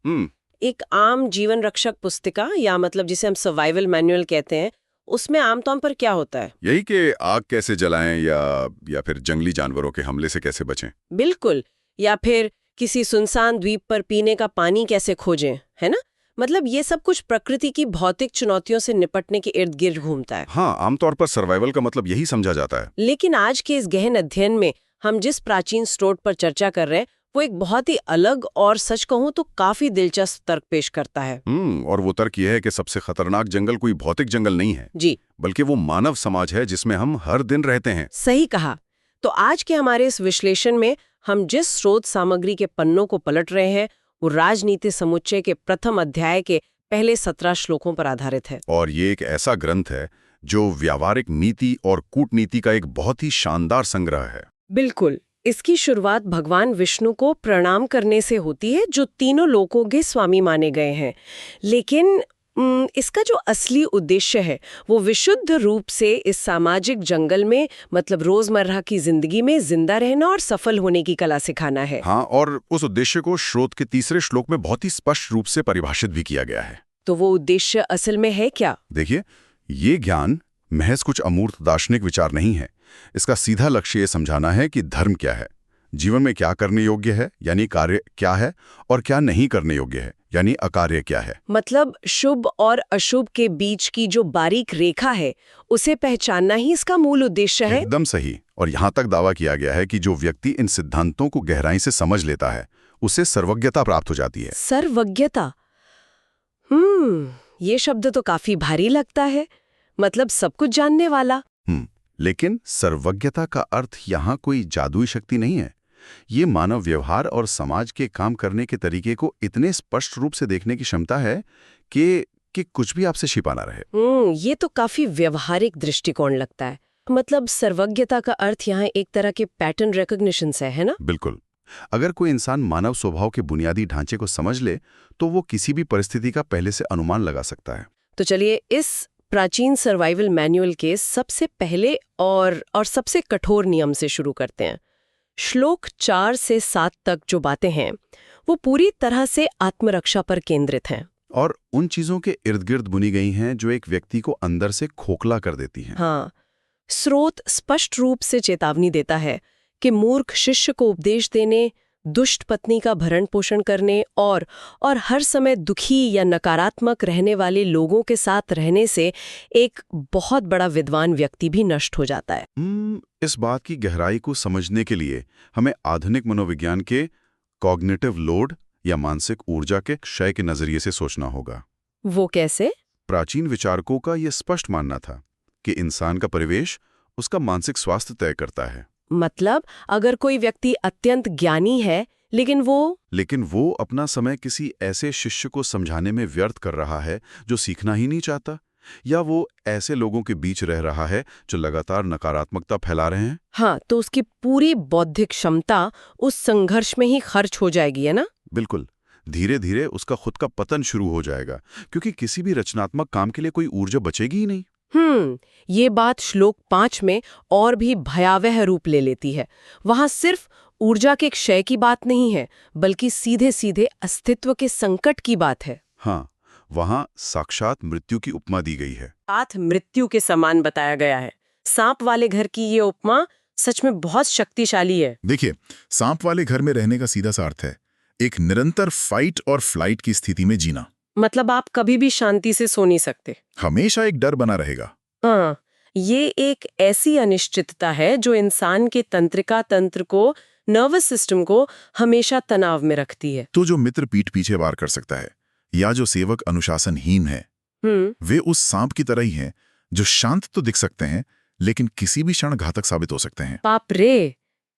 हम्म। एक आम जीवन रक्षक पुस्तिका या मतलब जिसे हम सर्वाइवल मैनुअल कहते हैं, उसमें आमतौर पर क्या होता है? यही कि आग कैसे जलाएं या फिर जंगली जानवरों के हमले से कैसे बचें। बिल्कुल। या फिर किसी सुनसान द्वीप पर पीने का पानी कैसे खोजें, है ना? मतलब ये सब कुछ प्रकृति की भौतिक चुनौतियों से निपटने के इर्द गिर्द घूमता है। हाँ, आमतौर पर सर्वाइवल का मतलब यही समझा जाता है। लेकिन आज के इस गहन अध्ययन में हम जिस प्राचीन स्रोत पर चर्चा कर रहे हैं, वो एक बहुत ही अलग और सच कहूं तो काफी दिलचस्प तर्क पेश करता है। और वो तर्क यह है कि सबसे खतरनाक जंगल कोई भौतिक जंगल नहीं है जी, बल्कि वो मानव समाज है जिसमें हम हर दिन रहते हैं। सही कहा। तो आज के हमारे इस विश्लेषण में हम जिस स्रोत सामग्री के पन्नों को पलट रहे हैं, वो राजनीति समुच्चय के प्रथम अध्याय के पहले 17 श्लोकों पर आधारित है। और ये एक ऐसा ग्रंथ है जो व्यावहारिक नीति और कूटनीति का एक बहुत ही शानदार संग्रह है। बिल्कुल। इसकी शुरुआत भगवान विष्णु को प्रणाम करने से होती है, जो तीनों लोकों के स्वामी माने गए हैं। लेकिन इसका जो असली उद्देश्य है वो विशुद्ध रूप से इस सामाजिक जंगल में मतलब रोजमर्रा की जिंदगी में जिंदा रहना और सफल होने की कला सिखाना है। हाँ, और उस उद्देश्य को स्रोत के तीसरे श्लोक में बहुत ही स्पष्ट रूप से परिभाषित भी किया गया है। तो वो उद्देश्य असल में है क्या? देखिए, ये ज्ञान महज कुछ अमूर्त दार्शनिक विचार नहीं है। इसका सीधा लक्ष्य ये समझाना है कि धर्म क्या है, जीवन में क्या करने योग्य है यानी कार्य क्या है, और क्या नहीं करने योग्य है यानी अकार्य क्या है। मतलब शुभ और अशुभ के बीच की जो बारीक रेखा है उसे पहचानना ही इसका मूल उद्देश्य है। एकदम सही। और यहाँ तक दावा किया गया है कि जो व्यक्ति इन सिद्धांतों को गहराई से समझ लेता है उसे सर्वज्ञता प्राप्त हो जाती है। सर्वज्ञता। ये शब्द तो काफी भारी लगता है। मतलब सब कुछ जानने वाला। लेकिन सर्वज्ञता का अर्थ यहाँ कोई जादुई शक्ति नहीं है। ये मानव व्यवहार और समाज के काम करने के तरीके को इतने स्पष्ट रूप से देखने की क्षमता है कि कुछ भी आपसे छिपा ना रहे। ये तो काफी व्यवहारिक दृष्टिकोण लगता है। मतलब सर्वज्ञता का अर्थ यहाँ एक तरह के पैटर्न रिकॉग्निशन से है ना? बिल्कुल। अगर कोई इंसान मानव स्वभाव के बुनियादी ढांचे को समझ ले तो वो किसी भी परिस्थिति का पहले से अनुमान लगा सकता है। तो चलिए इस प्राचीन सर्वाइवल मैनुअल के सबसे पहले और सबसे कठोर नियम से शुरू करते हैं। श्लोक 4 से 7 तक जो बातें हैं वो पूरी तरह से आत्मरक्षा पर केंद्रित हैं और उन चीजों के इर्द गिर्द बुनी गई हैं जो एक व्यक्ति को अंदर से खोखला कर देती हैं। हाँ, स्रोत स्पष्ट रूप से चेतावनी देता है कि मूर्ख शिष्य को उपदेश देने, दुष्ट पत्नी का भरण पोषण करने और हर समय दुखी या नकारात्मक रहने वाले लोगों के साथ रहने से एक बहुत बड़ा विद्वान व्यक्ति भी नष्ट हो जाता है। इस बात की गहराई को समझने के लिए हमें आधुनिक मनोविज्ञान के कॉग्निटिव लोड या मानसिक ऊर्जा के क्षय के नजरिए से सोचना होगा। वो कैसे? प्राचीन विचारकों का यह स्पष्ट मानना था कि इंसान का परिवेश उसका मानसिक स्वास्थ्य तय करता है। मतलब अगर कोई व्यक्ति अत्यंत ज्ञानी है लेकिन वो अपना समय किसी ऐसे शिष्य को समझाने में व्यर्थ कर रहा है जो सीखना ही नहीं चाहता, या वो ऐसे लोगों के बीच रह रहा है जो लगातार नकारात्मकता फैला रहे हैं, हाँ, तो उसकी पूरी बौद्धिक क्षमता उस संघर्ष में ही खर्च हो जाएगी, है ना? बिल्कुल। धीरे धीरे उसका खुद का पतन शुरू हो जाएगा, क्योंकि किसी भी रचनात्मक काम के लिए कोई ऊर्जा बचेगी ही नहीं। ये बात श्लोक 5 में और भी भयावह रूप ले लेती है। वहां सिर्फ ऊर्जा के क्षय की बात नहीं है, बल्कि सीधे सीधे अस्तित्व के संकट की बात है। हाँ, वहां साक्षात मृत्यु की उपमा दी गई है। साथ मृत्यु के समान बताया गया है। सांप वाले घर की ये उपमा सच में बहुत शक्तिशाली है। देखिए, सांप वाले घर में रहने का सीधा सा अर्थ है एक निरंतर फाइट और फ्लाइट की स्थिति में जीना। मतलब आप कभी भी शांति से सो नहीं सकते, हमेशा एक डर बना रहेगा। हाँ, ये एक ऐसी अनिश्चितता है जो इंसान के तंत्रिका तंत्र को, नर्वस सिस्टम को हमेशा तनाव में रखती है। तो जो मित्र पीठ पीछे वार कर सकता है या जो सेवक अनुशासनहीन है, वे उस सांप की तरह ही हैं जो शांत तो दिख सकते हैं लेकिन किसी भी क्षण घातक साबित हो सकते हैं। बाप रे,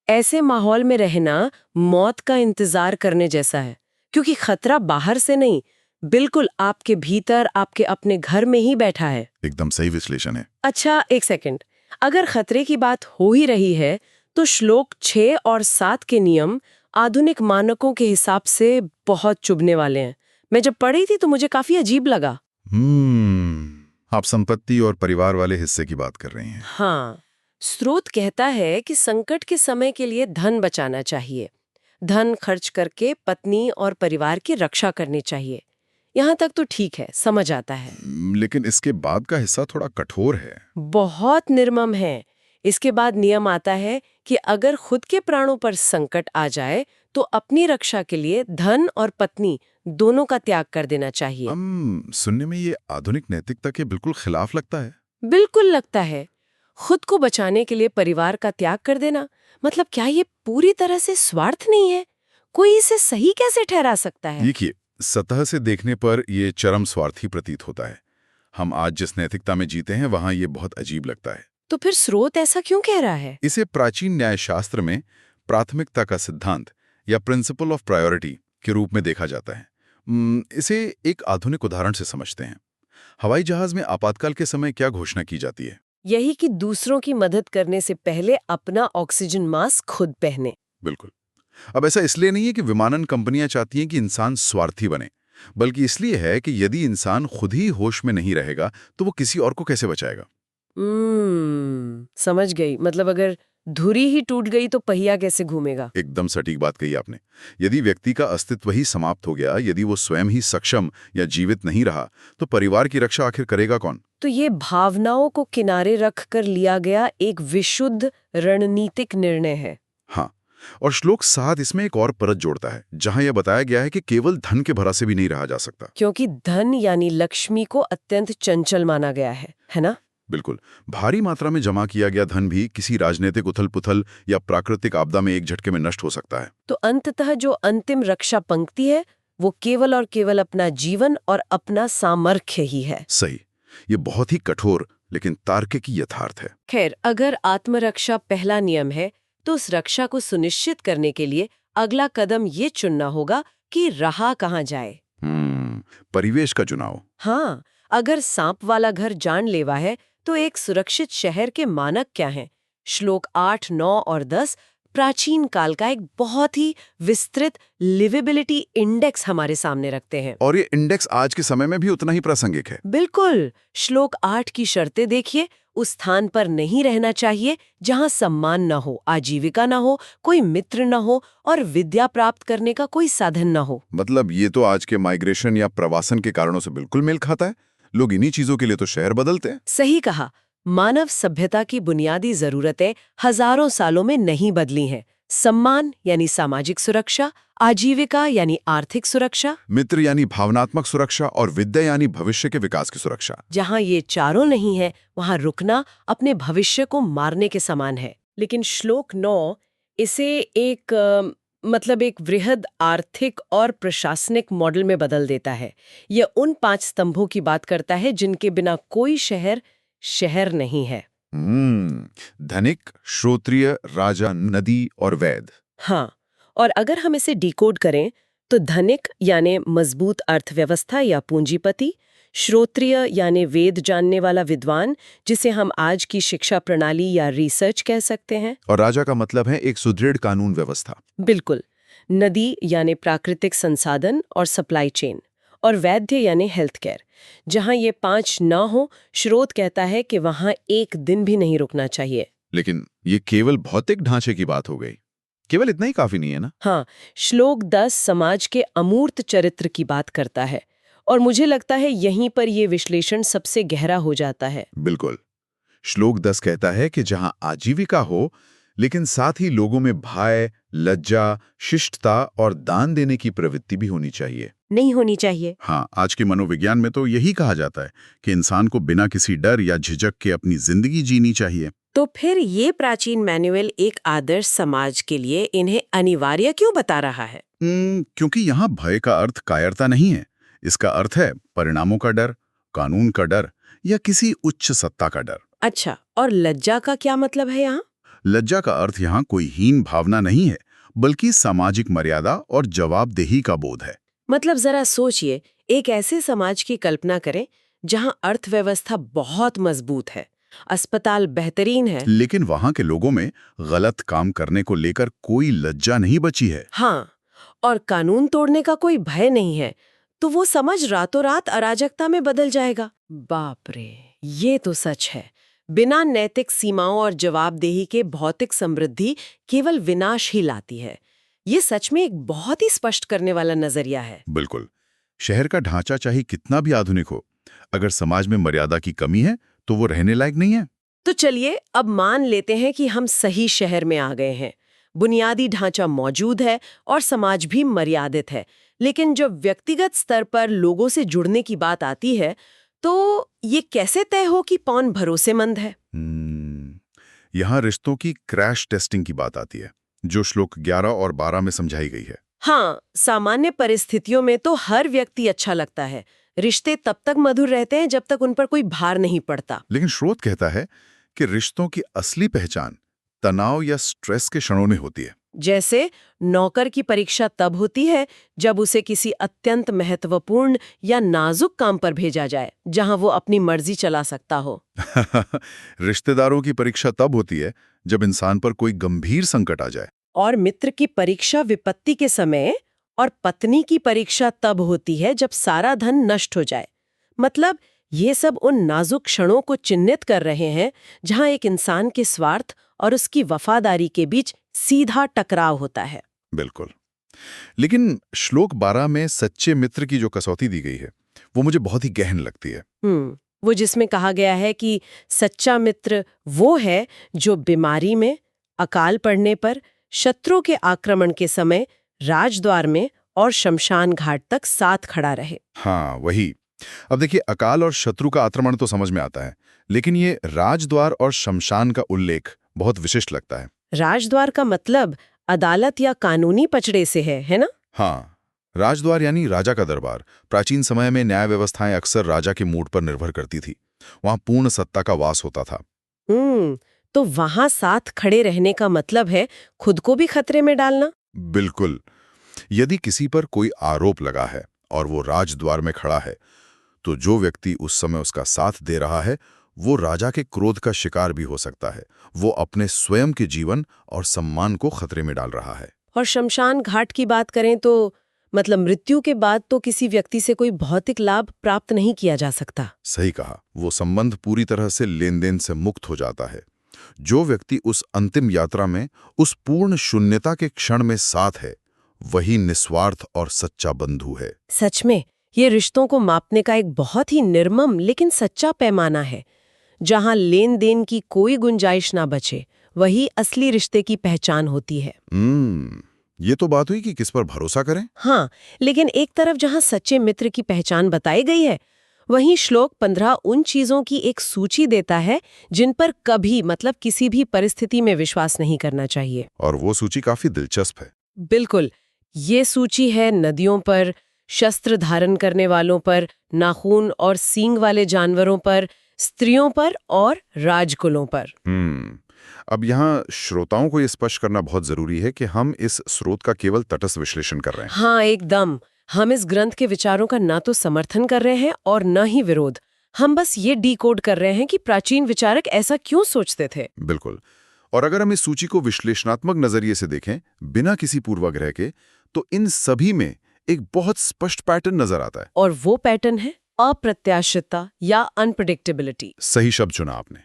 ऐसे माहौल में रहना मौत का इंतजार करने जैसा है, क्योंकि खतरा बाहर से नहीं, बिल्कुल आपके भीतर, आपके अपने घर में ही बैठा है। एकदम सही विश्लेषण है। अच्छा, एक सेकंड, अगर खतरे की बात हो ही रही है तो श्लोक 6 और 7 के नियम आधुनिक मानकों के हिसाब से बहुत चुभने वाले हैं। मैं जब पढ़ी थी तो मुझे काफी अजीब लगा। आप संपत्ति और परिवार वाले हिस्से की बात कर रही हैं। हाँ, स्रोत कहता है कि संकट के समय के लिए धन बचाना चाहिए, धन खर्च करके पत्नी और परिवार की रक्षा करनी चाहिए। यहाँ तक तो ठीक है, समझ आता है। लेकिन इसके बाद का हिस्सा थोड़ा कठोर है। बहुत निर्मम है। इसके बाद नियम आता है कि अगर खुद के प्राणों पर संकट आ जाए तो अपनी रक्षा के लिए धन और पत्नी दोनों का त्याग कर देना चाहिए। सुनने में ये आधुनिक नैतिकता के बिल्कुल खिलाफ लगता है। बिल्कुल लगता है। खुद को बचाने के लिए परिवार का त्याग कर देना, मतलब क्या ये पूरी तरह से स्वार्थ नहीं है? कोई इसे सही कैसे ठहरा सकता है? देखिए, सतह से देखने पर ये चरम स्वार्थी प्रतीत होता है। हम आज जिस नैतिकता में जीते हैं वहां ये बहुत अजीब लगता है। तो फिर स्रोत ऐसा क्यों कह रहा है? इसे प्राचीन न्यायशास्त्र में प्राथमिकता का सिद्धांत या प्रिंसिपल ऑफ प्रायोरिटी के रूप में देखा जाता है। इसे एक आधुनिक उदाहरण से समझते हैं। हवाई जहाज में आपातकाल के समय क्या घोषणा की जाती है? यही कि दूसरों की मदद करने से पहले अपना ऑक्सीजन मास्क खुद पहने। बिल्कुल। अब ऐसा इसलिए नहीं है कि विमानन कंपनियां चाहती हैं कि इंसान स्वार्थी बने, बल्कि इसलिए है कि यदि इंसान खुद ही होश में नहीं रहेगा तो वो किसी और को कैसे बचाएगा। समझ गई। मतलब अगर धुरी ही टूट गई तो पहिया कैसे घूमेगा? एकदम सटीक बात कही आपने। यदि व्यक्ति का अस्तित्व ही समाप्त हो गया, यदि वो स्वयं ही सक्षम या जीवित नहीं रहा, तो परिवार की रक्षा आखिर करेगा कौन? तो ये भावनाओं को किनारे रख कर लिया गया एक विशुद्ध रणनीतिक निर्णय है। हाँ, और श्लोक 7 इसमें एक और परत जोड़ता है, जहां यह बताया गया है कि केवल धन के भरोसे भी नहीं रहा जा सकता। क्योंकि धन यानी लक्ष्मी को अत्यंत चंचल माना गया है ना? बिल्कुल। भारी मात्रा में जमा किया गया धन भी किसी राजनीतिक उथल-पुथल या प्राकृतिक आपदा में एक झटके में नष्ट हो सकता है। तो अंततः जो अंतिम रक्षा पंक्ति है वो केवल और केवल अपना जीवन और अपना सामर्थ्य ही है। सही। ये बहुत ही कठोर लेकिन तार्किक यथार्थ है। खैर, अगर आत्मरक्षा पहला नियम है तो उस रक्षा को सुनिश्चित करने के लिए अगला कदम ये चुनना होगा कि रहा कहाँ जाए। परिवेश का चुनाव। हाँ, अगर सांप वाला घर जानलेवा है तो एक सुरक्षित शहर के मानक क्या हैं? श्लोक 8, 9 और 10 प्राचीन काल का एक बहुत ही विस्तृत लिवेबिलिटी इंडेक्स हमारे सामने रखते हैं। और ये इंडेक्स आज के समय में भी उतना ही प्रासंगिक है। बिल्कुल। श्लोक 8 की शर्तें देखिए। उस स्थान पर नहीं रहना चाहिए जहां सम्मान न हो, आजीविका न हो, कोई मित्र न हो और विद्या प्राप्त करने का कोई साधन न हो। मतलब ये तो आज के माइग्रेशन या प्रवासन के कारणों से बिल्कुल मेल खाता है। लोग इन्हीं चीजों के लिए तो शहर बदलते हैं। सही कहा। मानव सभ्यता की बुनियादी जरूरतें हजारों सालों में नहीं बदली हैं। सम्मान यानी सामाजिक सुरक्षा, आजीविका यानी आर्थिक सुरक्षा, मित्र यानी भावनात्मक सुरक्षा और विद्या यानी भविष्य के विकास की सुरक्षा। जहां ये चारों नहीं है वहां रुकना अपने भविष्य को मारने के समान है। लेकिन श्लोक 9 इसे एक एक वृहद आर्थिक और प्रशासनिक मॉडल में बदल देता है। यह उन 5 स्तंभों की बात करता है जिनके बिना कोई शहर शहर नहीं है। धनिक, श्रोत्रिय, राजा, नदी और वैद। हाँ, और अगर हम इसे डिकोड करें तो धनिक यानी मजबूत अर्थव्यवस्था या पूंजीपति, श्रोत्रिय यानी वेद जानने वाला विद्वान जिसे हम आज की शिक्षा प्रणाली या रिसर्च कह सकते हैं, और राजा का मतलब है एक सुदृढ़ कानून व्यवस्था। बिल्कुल। नदी यानी प्राकृतिक संसाधन और सप्लाई चेन, और वैद्य यानी हेल्थ केयर। जहां ये 5 ना हो, स्रोत कहता है कि वहां एक दिन भी नहीं रुकना चाहिए। लेकिन ये केवल भौतिक ढांचे की बात हो गई। केवल इतना ही काफी नहीं है ना? हाँ, श्लोक 10 समाज के अमूर्त चरित्र की बात करता है और मुझे लगता है यहीं पर ये विश्लेषण सबसे गहरा हो जाता है। बिल्कुल। श्लोक 10 कहता है कि जहां आजीविका हो लेकिन साथ ही लोगों में भय, लज्जा, शिष्टता और दान देने की प्रवृत्ति भी होनी चाहिए। नहीं होनी चाहिए। हाँ, आज के मनोविज्ञान में तो यही कहा जाता है कि इंसान को बिना किसी डर या झिझक के अपनी जिंदगी जीनी चाहिए। तो फिर ये प्राचीन मैनुअल एक आदर्श समाज के लिए इन्हें अनिवार्य क्यों बता रहा है? क्योंकि यहाँ भय का अर्थ कायरता नहीं है। इसका अर्थ है परिणामों का डर, कानून का डर या किसी उच्च सत्ता का डर। अच्छा, और लज्जा का क्या मतलब है यहाँ? लज्जा का अर्थ यहाँ कोई हीन भावना नहीं है, बल्कि सामाजिक मर्यादा और जवाबदेही का बोध है। मतलब जरा सोचिए, एक ऐसे समाज की कल्पना करें जहां अर्थव्यवस्था बहुत मजबूत है, अस्पताल बेहतरीन है, लेकिन वहां के लोगों में गलत काम करने को लेकर कोई लज्जा नहीं बची है। हाँ, और कानून तोड़ने का कोई भय नहीं है, तो वो समझ रातों रात अराजकता में बदल जाएगा। बाप रे, ये तो सच है। बिना नैतिक सीमाओं और जवाबदेही के भौतिक समृद्धि केवल विनाश ही लाती है। ये सच में एक बहुत ही स्पष्ट करने वाला नजरिया है। बिल्कुल। शहर का ढांचा चाहे कितना भी आधुनिक हो, अगर समाज में मर्यादा की कमी है तो वो रहने लायक नहीं है। तो चलिए अब मान लेते हैं कि हम सही शहर में आ गए हैं, बुनियादी ढांचा मौजूद है और समाज भी मर्यादित है, लेकिन जब व्यक्तिगत स्तर पर लोगों से जुड़ने की बात आती है तो ये कैसे तय हो कि कौन भरोसेमंद है? यहाँ रिश्तों की क्रैश टेस्टिंग की बात आती है, जो श्लोक 11 और 12 में समझाई गई है। हाँ, सामान्य परिस्थितियों में तो हर व्यक्ति अच्छा लगता है, रिश्ते तब तक मधुर रहते हैं जब तक उन पर कोई भार नहीं पड़ता। लेकिन स्रोत कहता है कि रिश्तों की असली पहचान तनाव या स्ट्रेस के क्षणों में होती है। जैसे नौकर की परीक्षा तब होती है जब उसे किसी अत्यंत महत्वपूर्ण या नाजुक काम पर भेजा जाए, जहां वो अपनी मर्जी चला सकता हो। रिश्तेदारों की परीक्षा तब होती है जब इंसान पर कोई गंभीर संकट आ जाए। और मित्र की परीक्षा विपत्ति के समय, और पत्नी की परीक्षा तब होती है जब सारा धन नष्ट हो जाए। मतलब ये सब उन नाजुक क्षणों को चिन्हित कर रहे हैं जहां एक इंसान के स्वार्थ और उसकी वफादारी के बीच सीधा टकराव होता है। बिल्कुल। लेकिन श्लोक 12 में सच्चे मित्र की जो कसौटी दी गई है, वो मुझे बहुत ही गहन लगती है। वो जिसमें कहा गया है कि सच्चा मित्र वो है जो बीमारी में, अकाल पड़ने पर, शत्रु के आक्रमण के समय, राजद्वार में और शमशान घाट तक साथ खड़ा रहे। हाँ, वही। अब देखिए, अकाल और शत्रु का आक्रमण तो समझ में आता है, लेकिन ये राजद्वार और शमशान का उल्लेख बहुत विशिष्ट लगता है। राजद्वार का मतलब अदालत या कानूनी पचड़े से है ना? हाँ, राजद्वार यानी राजा का दरबार। प्राचीन समय में न्याय व्यवस्थाएं अक्सर राजा के मूड पर निर्भर करती थी। वहां पूर्ण सत्ता का वास होता था। तो वहां साथ खड़े रहने का मतलब है खुद को भी खतरे में डालना? बिल्कुल। यदि किसी पर कोई आरोप लगा है और वो राजद्वार में खड़ा है, तो जो व्यक्ति उस समय उसका साथ दे रहा है, वो राजा के क्रोध का शिकार भी हो सकता है। वो अपने स्वयं के जीवन और सम्मान को खतरे में डाल रहा है। और शमशान घाट की बात करें तो मतलब मृत्यु के बाद तो किसी व्यक्ति से कोई भौतिक लाभ प्राप्त नहीं किया जा सकता। सही कहा। वो संबंध पूरी तरह से लेन देन से मुक्त हो जाता है। जो व्यक्ति उस अंतिम यात्रा में, उस पूर्ण शून्यता के क्षण में साथ है, वही निस्वार्थ और सच्चा बंधु है। सच में ये रिश्तों को मापने का एक बहुत ही निर्मम लेकिन सच्चा पैमाना है। जहां लेन देन की कोई गुंजाइश ना बचे, वही असली रिश्ते की पहचान होती है। ये तो बात हुई कि किस पर भरोसा करें। हाँ, लेकिन एक तरफ जहां सच्चे मित्र की पहचान बताई गई है, वहीं श्लोक 15 उन चीजों की एक सूची देता है जिन पर कभी मतलब किसी भी परिस्थिति में विश्वास नहीं करना चाहिए। और वो सूची काफी दिलचस्प है। बिल्कुल। ये सूची है नदियों पर, शस्त्र धारण करने वालों पर, नाखून और सींग वाले जानवरों पर, स्त्रियों पर और राजकुलों पर। अब यहाँ श्रोताओं को ये स्पष्ट करना बहुत जरूरी है कि हम इस स्रोत का केवल तटस्थ विश्लेषण कर रहे हैं। हाँ, एकदम। हम इस ग्रंथ के विचारों का ना तो समर्थन कर रहे हैं और न ही विरोध। हम बस ये डिकोड कर रहे हैं कि प्राचीन विचारक ऐसा क्यों सोचते थे। बिल्कुल। और अगर हम इस सूची को विश्लेषणात्मक नजरिए से देखें, बिना किसी पूर्वाग्रह के, तो इन सभी में एक बहुत स्पष्ट पैटर्न नजर आता है। और वो पैटर्न है अप्रत्याशितता या अनप्रेडिक्टेबिलिटी। सही शब्द चुना आपने।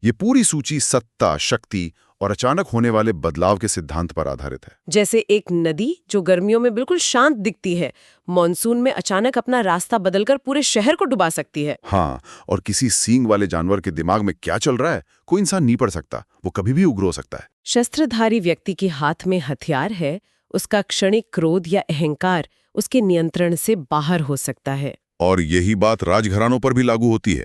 ये पूरी सूची सत्ता, शक्ति और अचानक होने वाले बदलाव के सिद्धांत पर आधारित है। जैसे एक नदी जो गर्मियों में बिल्कुल शांत दिखती है, मॉनसून में अचानक अपना रास्ता बदलकर पूरे शहर को डुबा सकती है। हाँ, और किसी सींग वाले जानवर के दिमाग में क्या चल रहा है, कोई इंसान नहीं पढ़ सकता। वो कभी भी उग्र हो सकता है। शस्त्रधारी व्यक्ति के हाथ में हथियार है, उसका क्षणिक क्रोध या अहंकार उसके नियंत्रण से बाहर हो सकता है। और यही बात राजघरानों पर भी लागू होती है।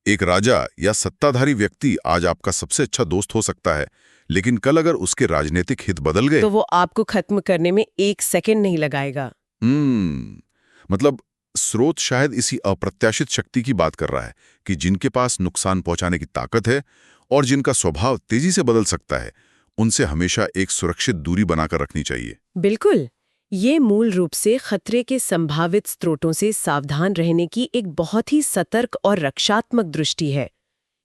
एक राजा या सत्ताधारी व्यक्ति आज आपका सबसे अच्छा दोस्त हो सकता है, लेकिन कल अगर उसके राजनीतिक हित बदल गए तो वो आपको खत्म करने में 1 सेकंड नहीं लगाएगा। मतलब स्रोत शायद इसी अप्रत्याशित शक्ति की बात कर रहा है कि जिनके पास नुकसान पहुंचाने की ताकत है और जिनका स्वभाव तेजी से बदल सकता है, उनसे हमेशा एक सुरक्षित दूरी बनाकर रखनी चाहिए। बिल्कुल। ये मूल रूप से खतरे के संभावित स्रोतों से सावधान रहने की एक बहुत ही सतर्क और रक्षात्मक दृष्टि है।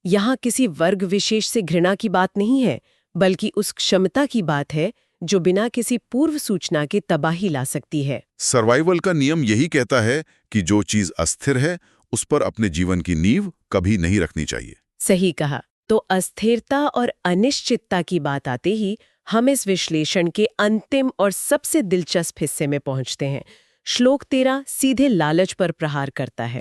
यहाँ किसी वर्ग विशेष से घृणा की बात नहीं है, बल्कि उस क्षमता की बात है जो बिना किसी पूर्व सूचना के तबाही ला सकती है। सर्वाइवल का नियम यही कहता है कि जो चीज अस्थिर है, उस पर अपने जीवन की नींव कभी नहीं रखनी चाहिए। सही कहा। तो अस्थिरता और अनिश्चितता की बात आते ही हम इस विश्लेषण के अंतिम और सबसे दिलचस्प हिस्से में पहुंचते हैं। श्लोक 13 सीधे लालच पर प्रहार करता है।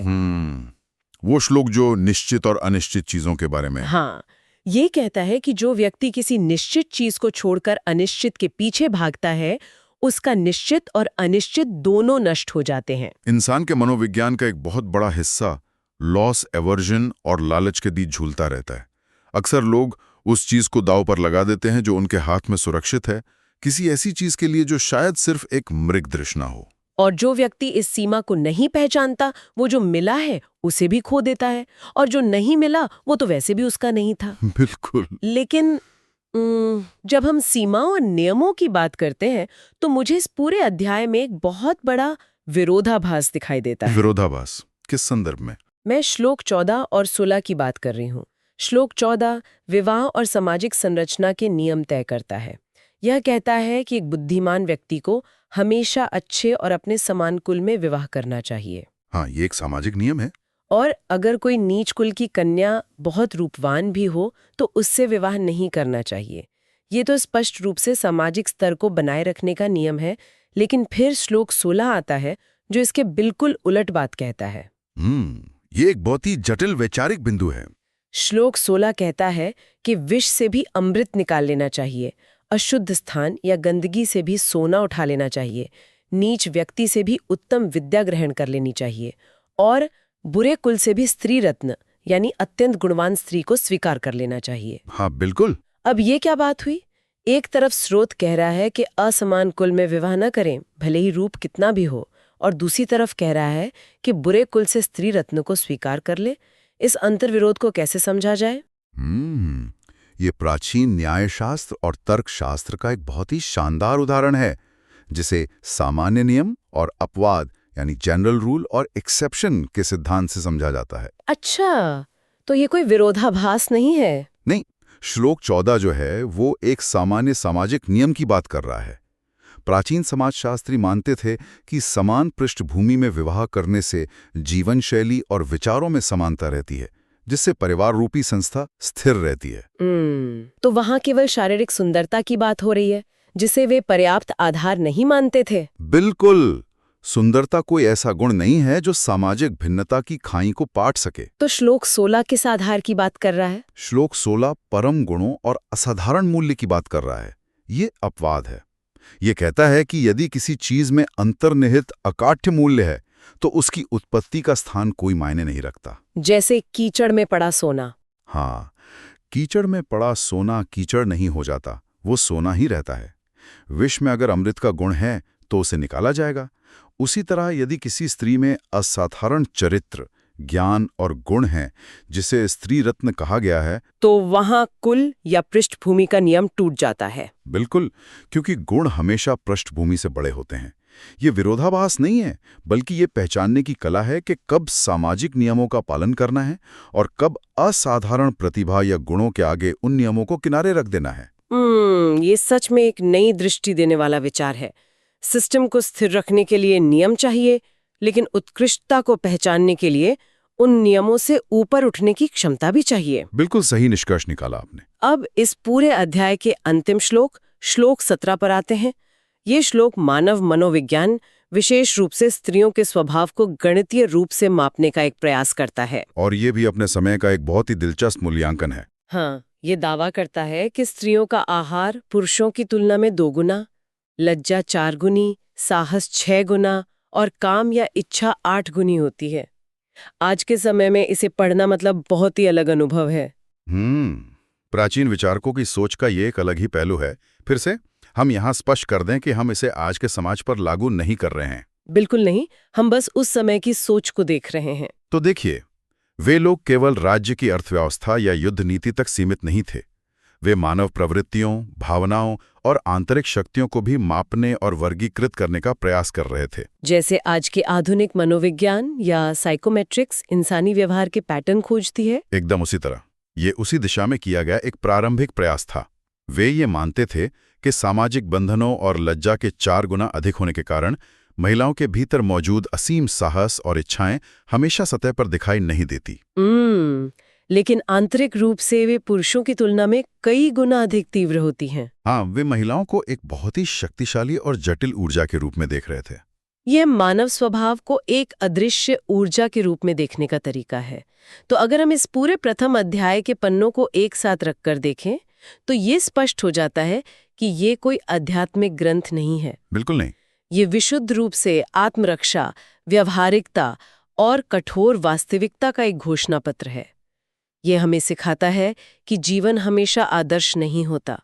वो श्लोक जो निश्चित और अनिश्चित चीजों के बारे में। हाँ, ये कहता है कि जो व्यक्ति किसी निश्चित चीज को छोड़कर अनिश्चित के पीछे भागता है, उसका निश्चित और अनिश्चित दोनों नष्ट हो जाते हैं। इंसान के मनोविज्ञान का एक बहुत बड़ा हिस्सा लॉस एवर्जन और लालच के बीच झूलता रहता है। अक्सर लोग उस चीज को दांव पर लगा देते हैं जो उनके हाथ में सुरक्षित है, किसी ऐसी चीज के लिए जो शायद सिर्फ एक मृग दृश्य ना हो। और जो व्यक्ति इस सीमा को नहीं पहचानता, वो जो मिला है उसे भी खो देता है, और जो नहीं मिला वो तो वैसे भी उसका नहीं था। बिल्कुल। लेकिन जब हम सीमा और नियमों की बात करते हैं तो मुझे इस पूरे अध्याय में एक बहुत बड़ा विरोधाभास दिखाई देता है। विरोधाभास किस संदर्भ में? मैं श्लोक 14 और 16 की बात कर रही हूँ। श्लोक 14 विवाह और सामाजिक संरचना के नियम तय करता है। यह कहता है कि एक बुद्धिमान व्यक्ति को हमेशा अच्छे और अपने समान कुल में विवाह करना चाहिए। हाँ, ये एक सामाजिक नियम है। और अगर कोई नीच कुल की कन्या बहुत रूपवान भी हो तो उससे विवाह नहीं करना चाहिए। ये तो स्पष्ट रूप से सामाजिक स्तर को बनाए रखने का नियम है। लेकिन फिर श्लोक 16 आता है जो इसके बिल्कुल उलट बात कहता है। ये एक बहुत ही जटिल वैचारिक बिंदु है। श्लोक 16 कहता है कि विष से भी अमृत निकाल लेना चाहिए, अशुद्ध स्थान या गंदगी से भी सोना उठा लेना चाहिए, नीच व्यक्ति से भी उत्तम विद्या ग्रहण कर लेनी चाहिए, और बुरे कुल से भी स्त्री रत्न यानी अत्यंत गुणवान स्त्री को स्वीकार कर लेना चाहिए। हाँ, बिल्कुल। अब ये क्या बात हुई? एक तरफ स्रोत कह रहा है कि असमान कुल में विवाह न करें, भले ही रूप कितना भी हो, और दूसरी तरफ कह रहा है कि बुरे कुल से स्त्री रत्न को स्वीकार कर ले। इस अंतर्विरोध को कैसे समझा जाए? ये प्राचीन न्यायशास्त्र और तर्कशास्त्र का एक बहुत ही शानदार उदाहरण है, जिसे सामान्य नियम और अपवाद यानी जनरल रूल और एक्सेप्शन के सिद्धांत से समझा जाता है। अच्छा, तो ये कोई विरोधाभास नहीं है? नहीं, श्लोक 14 जो है वो एक सामान्य सामाजिक नियम की बात कर रहा है। प्राचीन समाजशास्त्री मानते थे कि समान पृष्ठभूमि में विवाह करने से जीवन शैली और विचारों में समानता रहती है, जिससे परिवार रूपी संस्था स्थिर रहती है। तो वहाँ केवल शारीरिक सुंदरता की बात हो रही है, जिसे वे पर्याप्त आधार नहीं मानते थे। बिल्कुल। सुंदरता कोई ऐसा गुण नहीं है जो सामाजिक भिन्नता की खाई को पाट सके। तो श्लोक 16 किस आधार की बात कर रहा है? श्लोक 16 परम गुणों और असाधारण मूल्य की बात कर रहा है। ये अपवाद है। ये कहता है कि यदि किसी चीज में अंतर्निहित अकाट्य मूल्य है तो उसकी उत्पत्ति का स्थान कोई मायने नहीं रखता। जैसे कीचड़ में पड़ा सोना। हाँ, कीचड़ में पड़ा सोना कीचड़ नहीं हो जाता, वो सोना ही रहता है। विष में अगर अमृत का गुण है तो उसे निकाला जाएगा। उसी तरह यदि किसी स्त्री में असाधारण चरित्र, ज्ञान और गुण है, जिसे स्त्री रत्न कहा गया है, तो वहां कुल या पृष्ठभूमि का नियम टूट जाता है। बिल्कुल, क्योंकि गुण हमेशा पृष्ठभूमि से बड़े होते हैं। ये विरोधाभास नहीं है, बल्कि ये पहचानने की कला है कि कब सामाजिक नियमों का पालन करना है और कब असाधारण प्रतिभा या गुणों के आगे उन नियमों को किनारे रख देना है। ये सच में एक नई दृष्टि देने वाला विचार है। सिस्टम को स्थिर रखने के लिए नियम चाहिए, लेकिन उत्कृष्टता को पहचानने के लिए उन नियमों से ऊपर उठने की क्षमता भी चाहिए। बिल्कुल सही निष्कर्ष निकाला आपने। अब इस पूरे अध्याय के अंतिम श्लोक 17 पर आते हैं। ये श्लोक मानव मनोविज्ञान, विशेष रूप से स्त्रियों के स्वभाव को गणितीय रूप से मापने का एक प्रयास करता है। और ये भी अपने समय का एक बहुत ही दिलचस्प मूल्यांकन है। हाँ, ये दावा करता है कि स्त्रियों का आहार पुरुषों की तुलना में 2 गुना, लज्जा 4 गुनी, साहस 6 गुना और काम या इच्छा 8 गुनी होती है। आज के समय में इसे पढ़ना मतलब बहुत ही अलग अनुभव है। प्राचीन विचारकों की सोच का ये एक अलग ही पहलू है। फिर से हम यहाँ स्पष्ट कर दें कि हम इसे आज के समाज पर लागू नहीं कर रहे हैं। बिल्कुल नहीं, हम बस उस समय की सोच को देख रहे हैं। तो देखिए, वे लोग केवल राज्य की अर्थव्यवस्था या युद्ध नीति तक सीमित नहीं थे। वे मानव प्रवृत्तियों, भावनाओं और आंतरिक शक्तियों को भी मापने और वर्गीकृत करने का प्रयास कर रहे थे। जैसे आज के आधुनिक मनोविज्ञान या साइकोमेट्रिक्स इंसानी व्यवहार के पैटर्न खोजती है। एकदम उसी तरह ये उसी दिशा में किया गया एक प्रारंभिक प्रयास था। वे ये मानते थे कि सामाजिक बंधनों और लज्जा के 4 गुना अधिक होने के कारण महिलाओं के भीतर मौजूद असीम साहस और इच्छाएं हमेशा सतह पर दिखाई नहीं देती। लेकिन आंतरिक रूप से वे पुरुषों की तुलना में कई गुना अधिक तीव्र होती हैं। हाँ, वे महिलाओं को एक बहुत ही शक्तिशाली और जटिल ऊर्जा के रूप में देख रहे थे। यह मानव स्वभाव को एक अदृश्य ऊर्जा के रूप में देखने का तरीका है। तो अगर हम इस पूरे प्रथम अध्याय के पन्नों को एक साथ रखकर देखें तो ये स्पष्ट हो जाता है कि ये कोई आध्यात्मिक ग्रंथ नहीं है। बिल्कुल नहीं। ये विशुद्ध रूप से आत्मरक्षा, व्यावहारिकता और कठोर वास्तविकता का एक घोषणा पत्र है। ये हमें सिखाता है कि जीवन हमेशा आदर्श नहीं होता।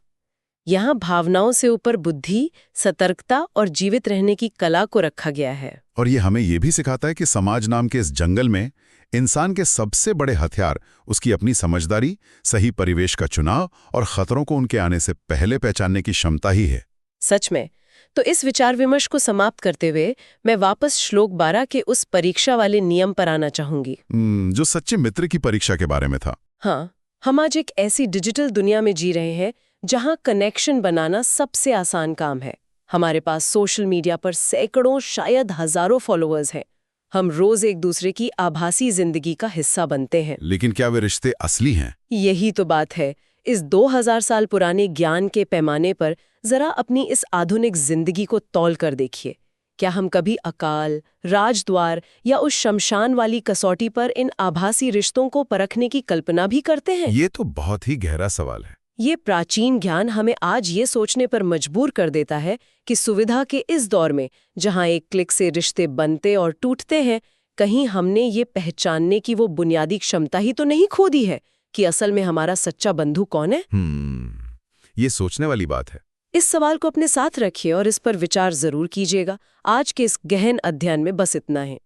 यहाँ भावनाओं से ऊपर बुद्धि, सतर्कता और जीवित रहने की कला को रखा गया है। और ये हमें ये भी सिखाता है कि समाज नाम के इस जंगल में इंसान के सबसे बड़े हथियार उसकी अपनी समझदारी, सही परिवेश का चुनाव और खतरों को उनके आने से पहले पहचानने की क्षमता ही है। सच में। तो इस विचार विमर्श को समाप्त करते हुए मैं वापस श्लोक 12 के उस परीक्षा वाले नियम पर आना चाहूंगी, जो सच्चे मित्र की परीक्षा के बारे में था। हाँ, हम आज एक ऐसी डिजिटल दुनिया में जी रहे हैं जहां कनेक्शन बनाना सबसे आसान काम है। हमारे पास सोशल मीडिया पर सैकड़ों, शायद हजारों फॉलोअर्स हैं। हम रोज एक दूसरे की आभासी जिंदगी का हिस्सा बनते हैं। लेकिन क्या वे रिश्ते असली हैं? यही तो बात है। इस 2000 साल पुराने ज्ञान के पैमाने पर जरा अपनी इस आधुनिक जिंदगी को तौल कर देखिए। क्या हम कभी अकाल, राजद्वार या उस शमशान वाली कसौटी पर इन आभासी रिश्तों को परखने की कल्पना भी करते हैं? ये तो बहुत ही गहरा सवाल है। ये प्राचीन ज्ञान हमें आज ये सोचने पर मजबूर कर देता है कि सुविधा के इस दौर में, जहां एक क्लिक से रिश्ते बनते और टूटते हैं, कहीं हमने ये पहचानने की वो बुनियादी क्षमता ही तो नहीं खो दी है कि असल में हमारा सच्चा बंधु कौन है? ये सोचने वाली बात है। इस सवाल को अपने साथ रखिए और इस पर विचार जरूर कीजिएगा। आज के इस गहन अध्ययन में बस इतना है।